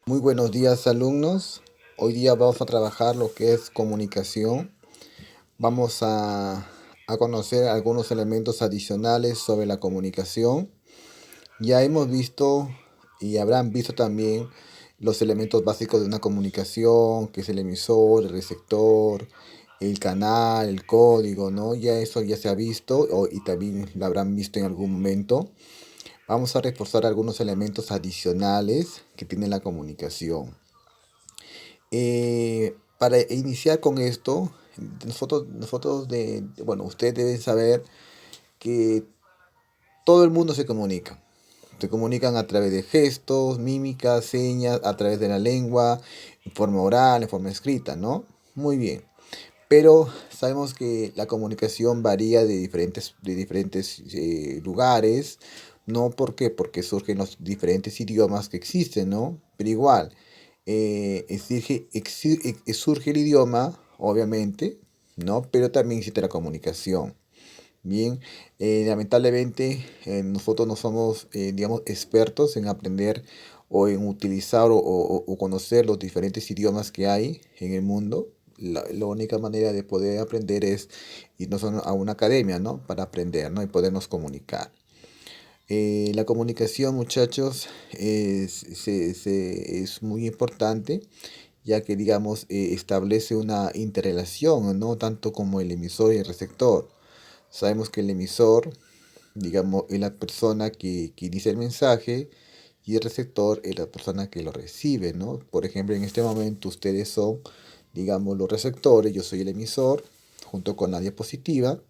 Muy buenos días, alumnos. Hoy día vamos a trabajar lo que es comunicación. Vamos a conocer algunos elementos adicionales sobre la comunicación. Ya hemos visto y habrán visto también los elementos básicos de una comunicación, que es el emisor, el receptor, el canal, el código, ¿no? Ya eso ya se ha visto y también lo habrán visto en algún momento. Vamos a reforzar algunos elementos adicionales que tiene la comunicación. Para iniciar con esto, bueno, ustedes deben saber que todo el mundo se comunica. Se comunican a través de gestos, mímicas, señas, a través de la lengua, en forma oral, en forma escrita, ¿no? Muy bien. Pero sabemos que la comunicación varía de diferentes lugares, ¿no? ¿Por qué? Porque surgen los diferentes idiomas que existen, ¿no? Pero igual, surge el idioma, obviamente, ¿no? Pero también existe la comunicación. Bien, lamentablemente nosotros no somos, digamos, expertos en aprender o en utilizar o conocer los diferentes idiomas que hay en el mundo. La única manera de poder aprender es irnos a una academia, ¿no? Para aprender, ¿no? Y podernos comunicar. La comunicación, muchachos, es muy importante, ya que, digamos, establece una interrelación, ¿no? Tanto como el emisor y el receptor. Sabemos que el emisor, digamos, es la persona que dice el mensaje y el receptor es la persona que lo recibe, ¿no? Por ejemplo, en este momento ustedes son, digamos, los receptores, yo soy el emisor, junto con la diapositiva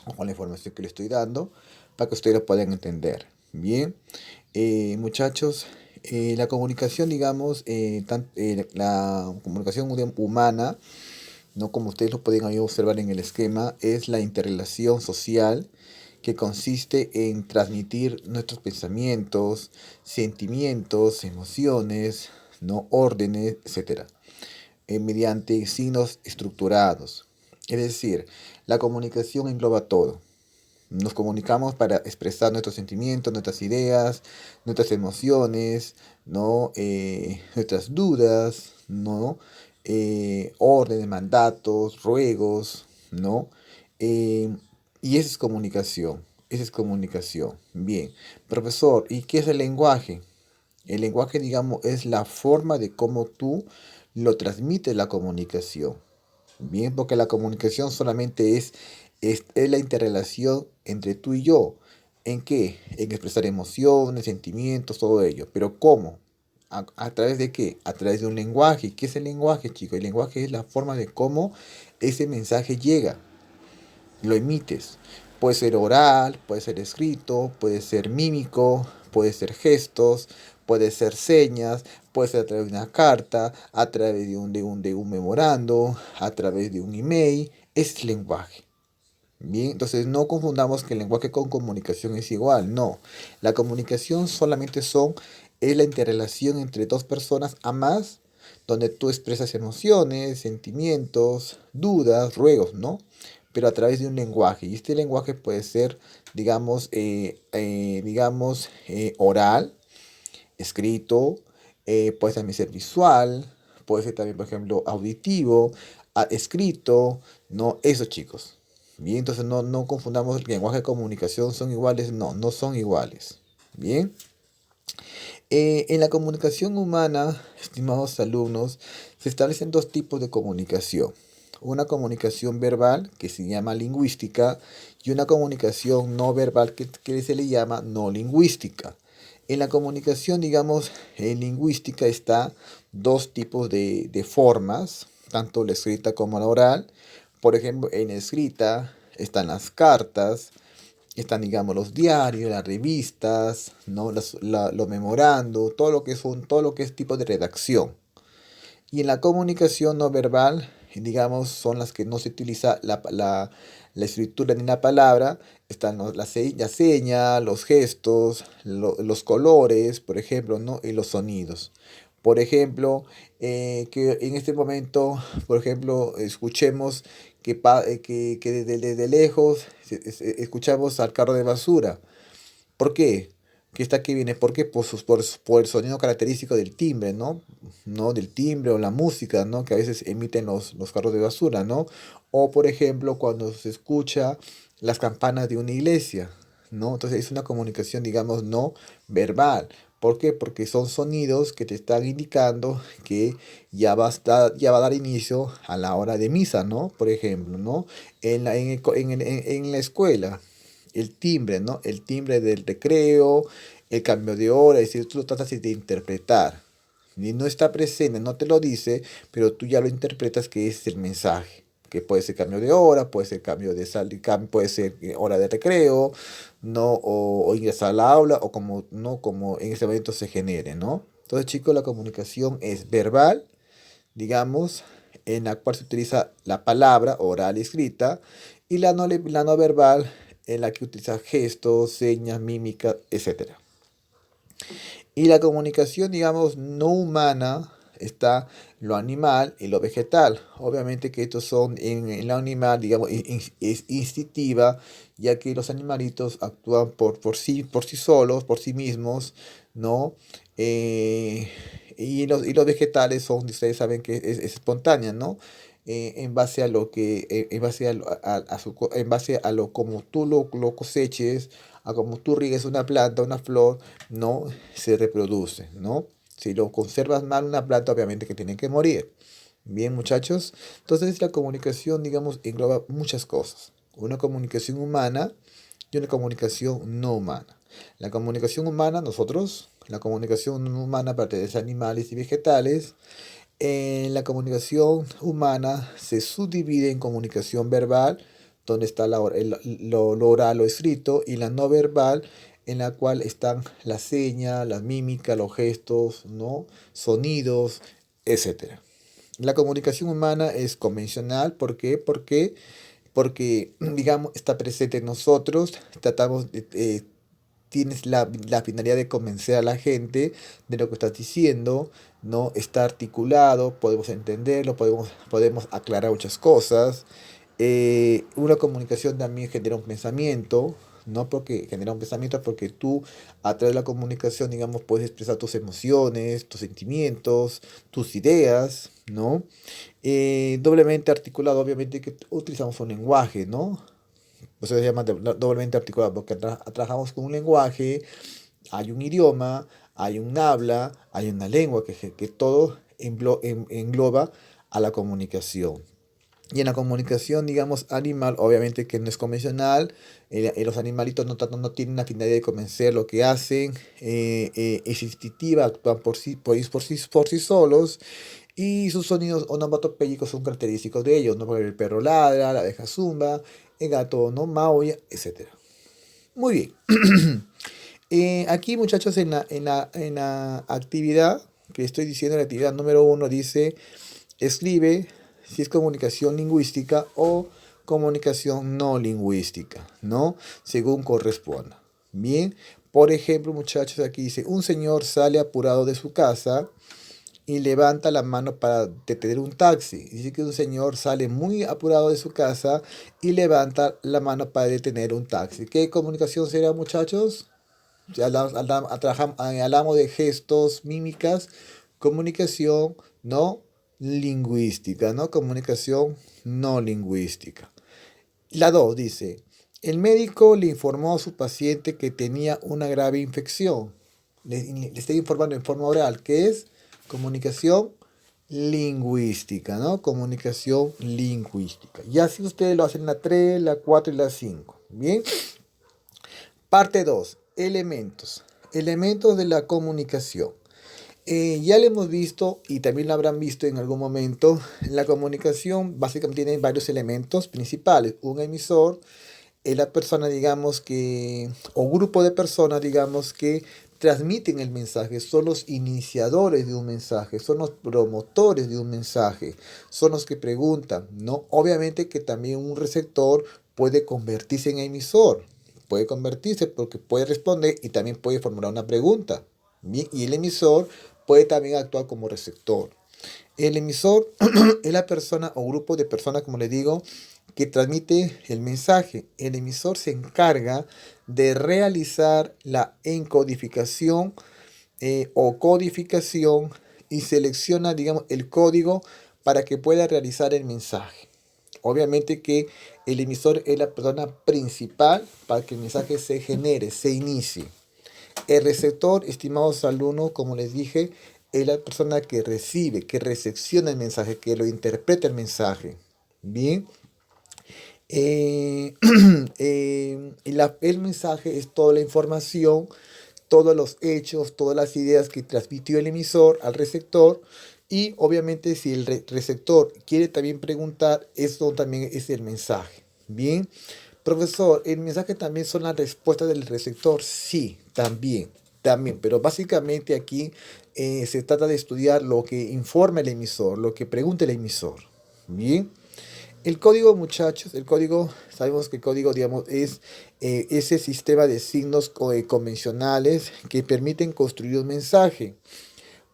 o con la información que le estoy dando, para que ustedes lo puedan entender. Bien, muchachos, la comunicación, digamos, la comunicación humana, ¿no? Como ustedes lo pueden ahí observar en el esquema, es la interrelación social que consiste en transmitir nuestros pensamientos, sentimientos, emociones, ¿no? Órdenes, etcétera, mediante signos estructurados. Es decir, la comunicación engloba todo. Nos comunicamos para expresar nuestros sentimientos, nuestras ideas, nuestras emociones, ¿no? Nuestras dudas, ¿no? Órdenes, mandatos, ruegos, ¿no? Eh, y esa es comunicación. Esa es comunicación. Bien. Profesor, ¿y qué es el lenguaje? El lenguaje, digamos, es la forma de cómo tú lo transmites la comunicación. Bien, porque la comunicación solamente es la interrelación entre tú y yo. ¿En qué? En expresar emociones, sentimientos, todo ello. Pero ¿cómo? ¿A través de qué? A través de un lenguaje. ¿Qué es el lenguaje, chicos? El lenguaje es la forma de cómo ese mensaje llega, lo emites. Puede ser oral, puede ser escrito, puede ser mímico, puede ser gestos, puede ser señas, puede ser a través de una carta, a través de un memorando, a través de un email. Es lenguaje. Bien, entonces no confundamos que el lenguaje con comunicación es igual. No, la comunicación solamente es la interrelación entre dos personas a más, donde tú expresas emociones, sentimientos, dudas, ruegos, ¿no? Pero a través de un lenguaje. Y este lenguaje puede ser, digamos, oral, escrito, puede también ser visual, puede ser también, por ejemplo, auditivo, escrito, ¿no? Eso, chicos. Bien, entonces no confundamos el lenguaje de comunicación, son iguales, no son iguales. Bien. En la comunicación humana, estimados alumnos, se establecen dos tipos de comunicación. Una comunicación verbal, que se llama lingüística, y una comunicación no verbal, que se le llama no lingüística. En la comunicación, digamos, en lingüística está dos tipos de formas, tanto la escrita como la oral. Por ejemplo, en la escrita están las cartas, están, digamos, los diarios, las revistas, ¿no? Los memorandos, todo lo que es tipo de redacción. Y en la comunicación no verbal, digamos, son las que no se utiliza la escritura ni la palabra, están la seña, los gestos, los colores, por ejemplo, ¿no? Y los sonidos. Por ejemplo, que en este momento, por ejemplo, escuchemos que desde lejos escuchamos al carro de basura. ¿Por qué? que esta que viene, ¿por qué? Por el sonido característico del timbre, ¿no? ¿No? Del timbre o la música, ¿no? Que a veces emiten los carros de basura, ¿no? O por ejemplo, cuando se escucha las campanas de una iglesia, ¿no? Entonces es una comunicación, digamos, no verbal. ¿Por qué? Porque son sonidos que te están indicando que ya va a dar inicio a la hora de misa, ¿no? Por ejemplo, ¿no? En la escuela, el timbre, ¿no? El timbre del recreo, el cambio de hora, es decir, tú lo tratas de interpretar. Y no está presente, no te lo dice, pero tú ya lo interpretas que es el mensaje. Que puede ser cambio de hora, puede ser cambio de puede ser hora de recreo, ¿no? O ingresar al aula, o como, no, como en ese momento se genere, ¿no? Entonces, chicos, la comunicación es verbal, digamos, en la cual se utiliza la palabra oral y escrita, y la no verbal, en la que utiliza gestos, señas, mímica, etcétera. Y la comunicación, digamos, no humana está lo animal y lo vegetal. Obviamente que estos son en lo animal, digamos, es instintiva, ya que los animalitos actúan por sí solos, por sí mismos, ¿no? Eh, y los vegetales son, ustedes saben que es espontánea, ¿no? En base a lo que, en base en base a lo como tú lo coseches, a como tú riegues una planta, una flor, no se reproduce, ¿no? Si lo conservas mal una planta, obviamente que tiene que morir. Bien, muchachos. Entonces la comunicación, digamos, engloba muchas cosas. Una comunicación humana y una comunicación no humana. La comunicación humana, la comunicación humana pertenece a animales y vegetales. En la comunicación humana se subdivide en comunicación verbal, donde está lo oral o escrito, y la no verbal, en la cual están la seña, la mímica, los gestos, ¿no? Sonidos, etcétera. La comunicación humana es convencional, ¿por qué? Porque, digamos, está presente en nosotros, tienes la finalidad de convencer a la gente de lo que estás diciendo, ¿no? Está articulado, podemos entenderlo, podemos aclarar muchas cosas. Una comunicación también genera un pensamiento, ¿no? Porque genera un pensamiento porque tú a través de la comunicación, digamos, puedes expresar tus emociones, tus sentimientos, tus ideas, ¿no? Doblemente articulado, obviamente que utilizamos un lenguaje, ¿no? O sea, se llama doblemente articulado porque trabajamos con un lenguaje, hay un idioma, hay un habla, hay una lengua que todo engloba a la comunicación. Y en la comunicación, digamos, animal, obviamente que no es convencional, los animalitos no tienen la finalidad de convencer lo que hacen, es instintiva, actúan por sí solos, y sus sonidos onomatopéyicos son característicos de ellos, ¿no? Porque el perro ladra, la abeja zumba, el gato no maulla, etcétera. Muy bien. Aquí, muchachos, en la actividad que estoy diciendo, la actividad número 1 dice, escribe si es comunicación lingüística o comunicación no lingüística, ¿no? Según corresponda. Bien, por ejemplo, muchachos, aquí dice, un señor sale apurado de su casa y levanta la mano para detener un taxi. Dice que un señor sale muy apurado de su casa y levanta la mano para detener un taxi. ¿Qué comunicación será, muchachos? Ya hablamos de gestos, mímicas, comunicación no lingüística, ¿no? Comunicación no lingüística. La 2 dice, el médico le informó a su paciente que tenía una grave infección. Le está informando en forma oral, que es comunicación lingüística, ¿no? Comunicación lingüística. Y así ustedes lo hacen la 3, la 4 y la 5. Bien. Parte 2. Elementos. Elementos de la comunicación. Ya lo hemos visto y también lo habrán visto en algún momento. La comunicación básicamente tiene varios elementos principales. Un emisor es la persona, digamos que, o grupo de personas, digamos que transmiten el mensaje, son los iniciadores de un mensaje, son los promotores de un mensaje, son los que preguntan, ¿no? Obviamente que también un receptor puede convertirse en emisor, puede convertirse porque puede responder y también puede formular una pregunta. Bien, y el emisor puede también actuar como receptor. El emisor es la persona o grupo de personas, como le digo, que transmite el mensaje. El emisor se encarga de realizar la encodificación o codificación y selecciona, digamos, el código para que pueda realizar el mensaje. Obviamente que el emisor es la persona principal para que el mensaje se genere, se inicie. El receptor, estimados alumnos, como les dije, es la persona que recibe, que recepciona el mensaje, que lo interpreta el mensaje. Bien. Eh, el mensaje es toda la información, todos los hechos, todas las ideas que transmitió el emisor al receptor. Y obviamente si el receptor quiere también preguntar, eso también es el mensaje. Bien, profesor, ¿el mensaje también son las respuestas del receptor? Sí, también, pero básicamente aquí se trata de estudiar lo que informa el emisor, lo que pregunta el emisor. Bien. El código, muchachos, el código, sabemos que el código, digamos, es ese sistema de signos convencionales que permiten construir un mensaje.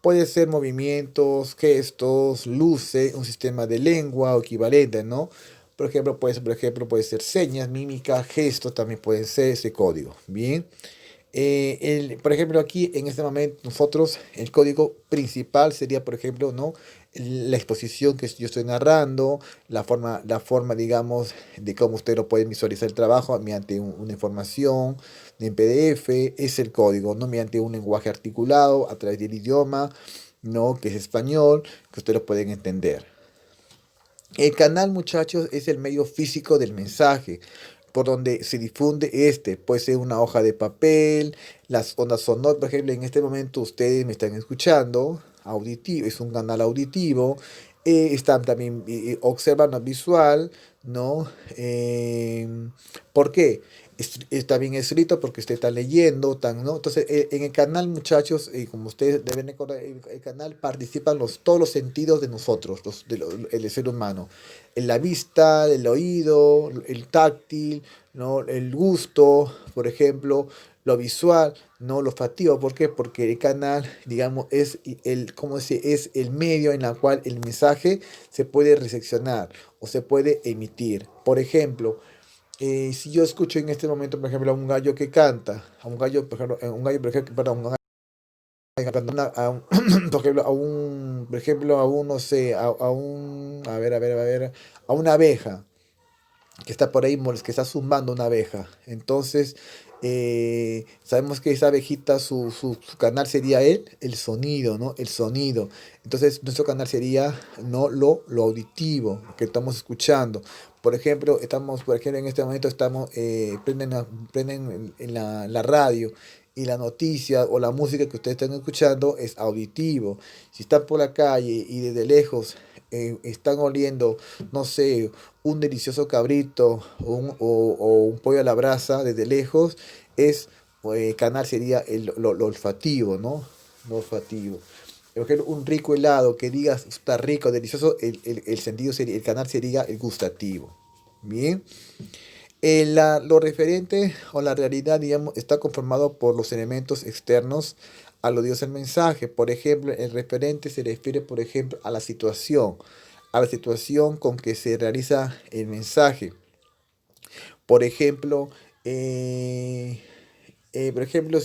Puede ser movimientos, gestos, luces, un sistema de lengua o equivalente, ¿no? Por ejemplo, puede ser señas, mímica, gestos, también puede ser ese código. Bien. Por ejemplo, aquí en este momento nosotros el código principal sería, por ejemplo, ¿no? La exposición que yo estoy narrando, la forma, digamos, de cómo usted lo puede visualizar el trabajo mediante una información en PDF, es el código, ¿no? Mediante un lenguaje articulado a través del idioma, ¿no? Que es español, que ustedes lo pueden entender. El canal, muchachos, es el medio físico del mensaje por donde se difunde este. Puede ser una hoja de papel, las ondas sonoras. Por ejemplo, en este momento ustedes me están escuchando, auditivo, es un canal auditivo. Están también observando visual, ¿no? ¿Por qué? Está bien escrito porque usted está leyendo, ¿no? Entonces, en el canal, muchachos, como ustedes deben recordar, el canal participan todos los sentidos de nosotros, el ser humano. En la vista, el oído, el táctil, ¿no? El gusto, por ejemplo, lo visual, no lo olfativo. ¿Por qué? Porque el canal, digamos, es el medio en el cual el mensaje se puede recepcionar o se puede emitir. Por ejemplo, si yo escucho en este momento, por ejemplo, a un gallo que canta, a un gallo, por ejemplo, perdón, un gallo cantando por ejemplo, no sé, a una abeja que está por ahí, que está zumbando una abeja. Entonces, sabemos que esa abejita, su canal sería el sonido, ¿no? El sonido. Entonces, nuestro canal sería, ¿no? Lo auditivo que estamos escuchando. Por ejemplo, en este momento prenden en la radio y la noticia o la música que ustedes están escuchando es auditivo. Si están por la calle y desde lejos están oliendo, no sé, un delicioso cabrito o un pollo a la brasa desde lejos, canal sería lo olfativo, ¿no? Lo olfativo. Por ejemplo, un rico helado que digas está rico, delicioso, el canal sería el gustativo. Bien. Lo referente o la realidad, digamos, está conformado por los elementos externos aludidos al mensaje. Por ejemplo, el referente se refiere, por ejemplo, a la situación con que se realiza el mensaje. Por ejemplo, si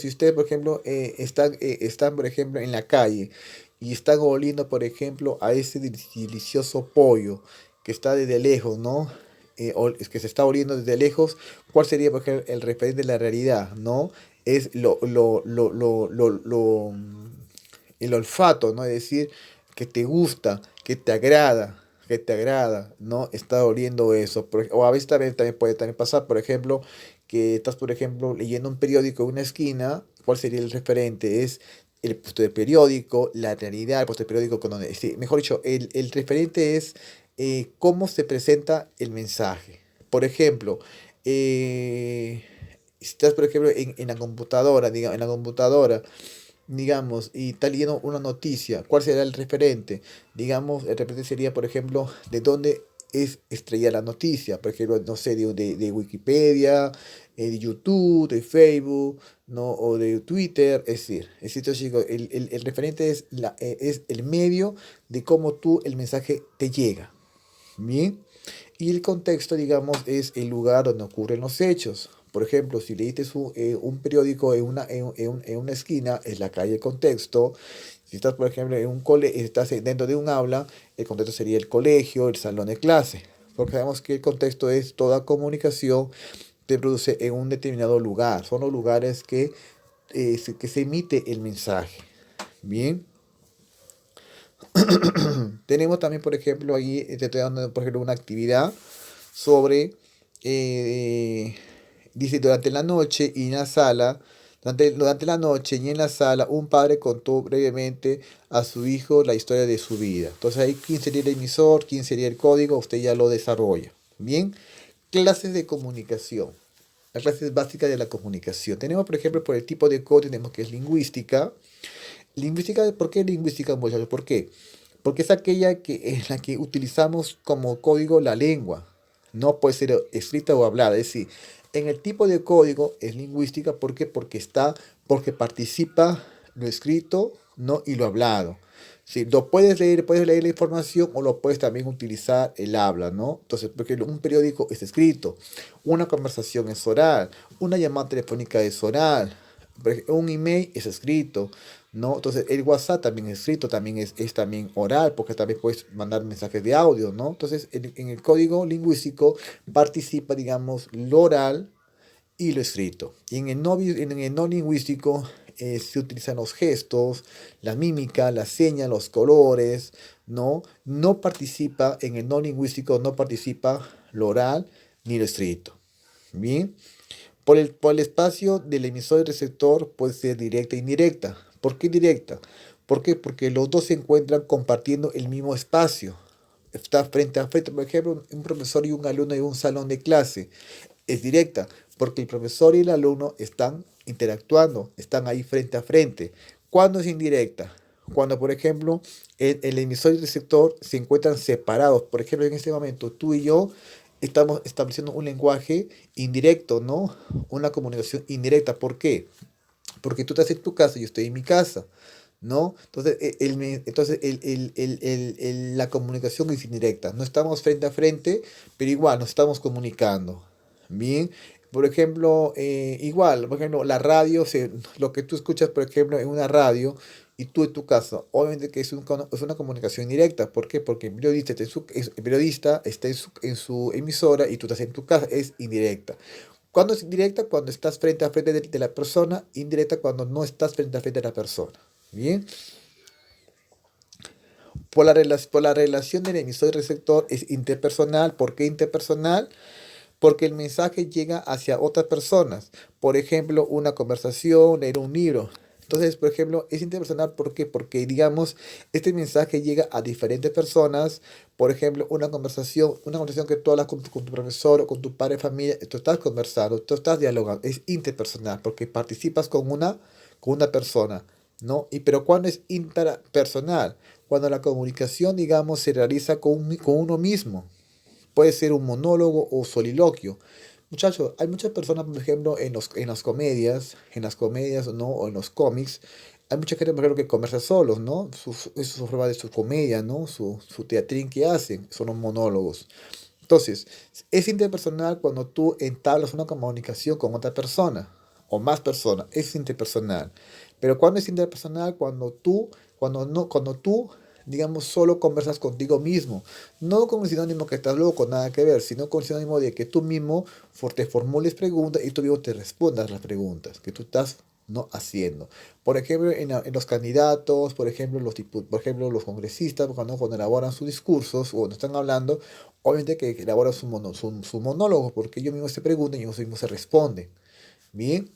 ustedes, por ejemplo, están, por ejemplo, en la calle y están oliendo, por ejemplo, a ese delicioso pollo que está desde lejos, ¿no? Es que se está oliendo desde lejos, ¿cuál sería, por ejemplo, el referente de la realidad, ¿no? Es el olfato, ¿no? Es decir, que te gusta, que te agrada, ¿no? Está oliendo eso. O a veces también puede pasar, por ejemplo, que estás, por ejemplo, leyendo un periódico en una esquina, ¿cuál sería el referente? Es el puesto del periódico, la realidad, el puesto del periódico, sí, mejor dicho, el referente es cómo se presenta el mensaje. Por ejemplo, si estás, por ejemplo, en la computadora, digamos, y está leyendo una noticia, ¿cuál será el referente? Digamos, el referente sería, por ejemplo, de dónde es estrella la noticia, por ejemplo, no sé, de Wikipedia, de YouTube, de Facebook, ¿no? O de Twitter, es decir, chicos, el referente es el medio de cómo el mensaje te llega. Bien. Y el contexto, digamos, es el lugar donde ocurren los hechos. Por ejemplo, si leíste un periódico en una esquina, es la calle contexto. Si estás, por ejemplo, estás dentro de un aula, el contexto sería el colegio, el salón de clase. Porque sabemos que el contexto es toda comunicación que se produce en un determinado lugar. Son los lugares que se emite el mensaje. Bien. Tenemos también, por ejemplo, ahí te estoy dando, por ejemplo, una actividad sobre, eh, dice, durante la noche y en la sala, durante la noche y en la sala, un padre contó brevemente a su hijo la historia de su vida. Entonces ahí, ¿quién sería el emisor? ¿Quién sería el código? Usted ya lo desarrolla. Bien, clases de comunicación. Las clases básicas de la comunicación. Tenemos, por ejemplo, por el tipo de código, tenemos que es lingüística. Lingüística, ¿por qué lingüística, muchachos? ¿Por qué? Porque es aquella que en la que utilizamos como código la lengua. No puede ser escrita o hablada. Es decir, en el tipo de código es lingüística, ¿por qué? Porque participa lo escrito, no y lo hablado. Si lo puedes leer la información o lo puedes también utilizar el habla, ¿no? Entonces, porque un periódico es escrito, una conversación es oral, una llamada telefónica es oral, un email es escrito, ¿no? Entonces, el WhatsApp también es escrito, también es también oral, porque también puedes mandar mensajes de audio, ¿no? Entonces, en el código lingüístico participa, digamos, lo oral y lo escrito. Y en el no lingüístico se utilizan los gestos, la mímica, la seña, los colores, ¿no? No participa, en el no lingüístico no participa lo oral ni lo escrito. Bien. Por el espacio del emisor y receptor puede ser directa e indirecta. ¿Por qué directa? ¿Por qué? Porque los dos se encuentran compartiendo el mismo espacio. Está frente a frente, por ejemplo, un profesor y un alumno en un salón de clase. Es directa, porque el profesor y el alumno están interactuando, están ahí frente a frente. ¿Cuándo es indirecta? Cuando, por ejemplo, el emisor y el receptor se encuentran separados. Por ejemplo, en este momento, tú y yo estamos estableciendo un lenguaje indirecto, ¿no? Una comunicación indirecta. ¿Por qué? Porque tú estás en tu casa y yo estoy en mi casa, ¿no? Entonces, la comunicación es indirecta. No estamos frente a frente, pero igual nos estamos comunicando. Bien. Por ejemplo, igual, por ejemplo, la radio, lo que tú escuchas, por ejemplo, en una radio y tú en tu casa, obviamente que es una comunicación directa. ¿Por qué? Porque el periodista está en su emisora y tú estás en tu casa, es indirecta. ¿Cuándo es indirecta? Cuando estás frente a frente de la persona, indirecta cuando no estás frente a frente de la persona. Bien. Por la relación del emisor y receptor es interpersonal. ¿Por qué interpersonal? Porque el mensaje llega hacia otras personas. Por ejemplo, una conversación, leer un libro. Entonces, por ejemplo, es interpersonal. ¿Por qué? Porque, digamos, este mensaje llega a diferentes personas. Por ejemplo, una conversación que tú hablas con tu profesor o con tu padre de familia, tú estás conversando, tú estás dialogando. Es interpersonal porque participas con una persona, ¿no? Pero ¿cuándo es interpersonal? Cuando la comunicación, digamos, se realiza con uno mismo. Puede ser un monólogo o soliloquio. Muchachos, hay muchas personas, por ejemplo, en las comedias, ¿no? O en los cómics, hay mucha gente, por ejemplo, que conversa solos, ¿no? Eso es su forma de su comedia, ¿no? Su teatrín que hacen, son los monólogos. Entonces, es interpersonal cuando tú entablas una comunicación con otra persona o más personas, es interpersonal. Pero cuando es interpersonal, cuando tú, digamos, solo conversas contigo mismo, no con el sinónimo que estás loco, nada que ver, sino con el sinónimo de que tú mismo te formules preguntas y tú mismo te respondas las preguntas que tú estás no haciendo. Por ejemplo, en los candidatos, por ejemplo, los congresistas, cuando elaboran sus discursos o cuando están hablando, obviamente que elaboran su monólogo, porque ellos mismos se preguntan y ellos mismos se responden. Bien.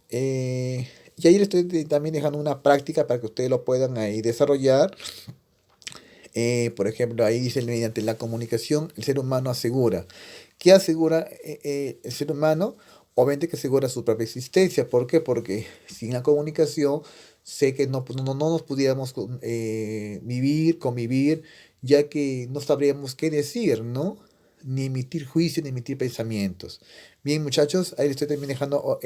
Eh, y ahí les estoy también dejando una práctica para que ustedes lo puedan ahí desarrollar. Por ejemplo, ahí dice, mediante la comunicación, el ser humano asegura. ¿Qué asegura el ser humano? Obviamente que asegura su propia existencia. ¿Por qué? Porque sin la comunicación, sé que no nos pudiéramos vivir, convivir, ya que no sabríamos qué decir, ¿no? Ni emitir juicio, ni emitir pensamientos. Bien, muchachos, ahí les estoy también dejando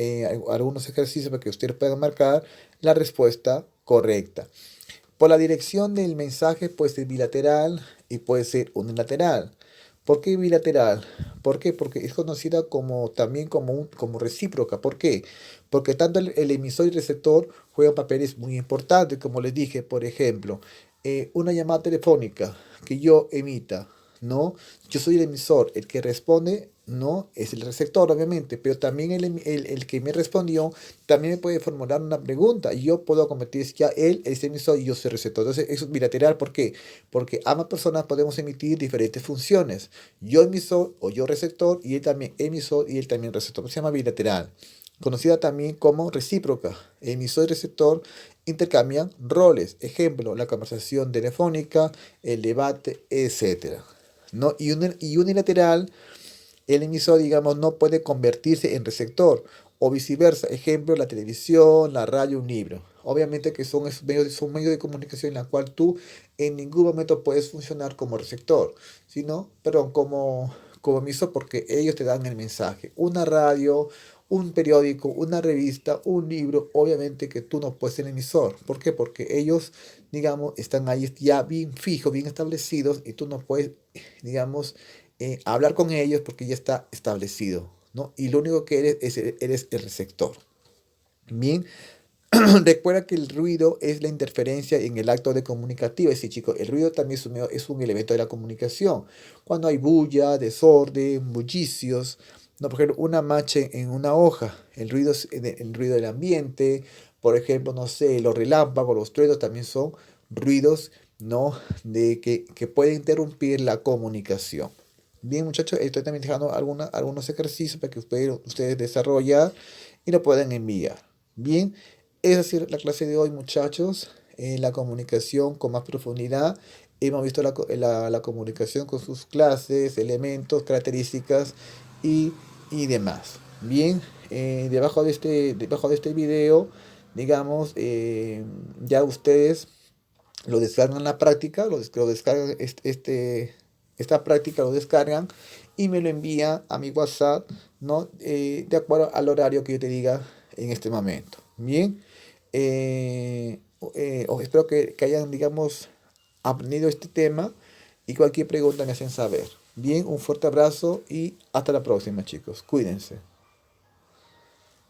algunos ejercicios para que ustedes puedan marcar la respuesta correcta. Por la dirección del mensaje puede ser bilateral y puede ser unilateral. ¿Por qué bilateral? ¿Por qué? Porque es conocida como también como recíproca. ¿Por qué? Porque tanto el emisor y el receptor juegan papeles muy importantes, como les dije, por ejemplo, una llamada telefónica que yo emita, ¿no? Yo soy el emisor, el que responde, ¿no? Es el receptor, obviamente, pero también el que me respondió también me puede formular una pregunta y yo puedo convertir ya él es emisor y yo soy receptor. Entonces, eso es bilateral. ¿Por qué? Porque ambas personas podemos emitir diferentes funciones. Yo emisor o yo receptor y él también emisor y él también receptor. Se llama bilateral. Conocida también como recíproca. Emisor y receptor intercambian roles. Ejemplo, la conversación telefónica, el debate, etcétera. ¿No? Y unilateral, el emisor, digamos, no puede convertirse en receptor o viceversa. Ejemplo, la televisión, la radio, un libro. Obviamente que son medios de comunicación en la cual tú en ningún momento puedes funcionar como receptor, sino, perdón, como emisor porque ellos te dan el mensaje. Una radio, un periódico, una revista, un libro, obviamente que tú no puedes ser emisor. ¿Por qué? Porque ellos, digamos, están ahí ya bien fijos, bien establecidos y tú no puedes, digamos, hablar con ellos porque ya está establecido, ¿no? Y lo único que eres el receptor. Bien, recuerda que el ruido es la interferencia en el acto de comunicativo. Es decir, chicos, el ruido también es un elemento de la comunicación. Cuando hay bulla, desorden, bullicios, no, por ejemplo, una mancha en una hoja, el ruido es el ruido del ambiente, por ejemplo, no sé, los relámpagos, los truenos también son ruidos, ¿no? Que pueden interrumpir la comunicación. Bien, muchachos, estoy también dejando algunos ejercicios para que ustedes desarrollen y lo puedan enviar. Bien, es decir, la clase de hoy, muchachos, la comunicación con más profundidad. Hemos visto la comunicación con sus clases, elementos, características y, y demás. Bien, debajo de este video, digamos, ya ustedes lo descargan en la práctica, lo descargan, esta práctica lo descargan y me lo envían a mi WhatsApp, ¿no? De acuerdo al horario que yo te diga en este momento. Bien, espero que hayan, digamos, aprendido este tema y cualquier pregunta me hacen saber. Bien, un fuerte abrazo y hasta la próxima, chicos. Cuídense.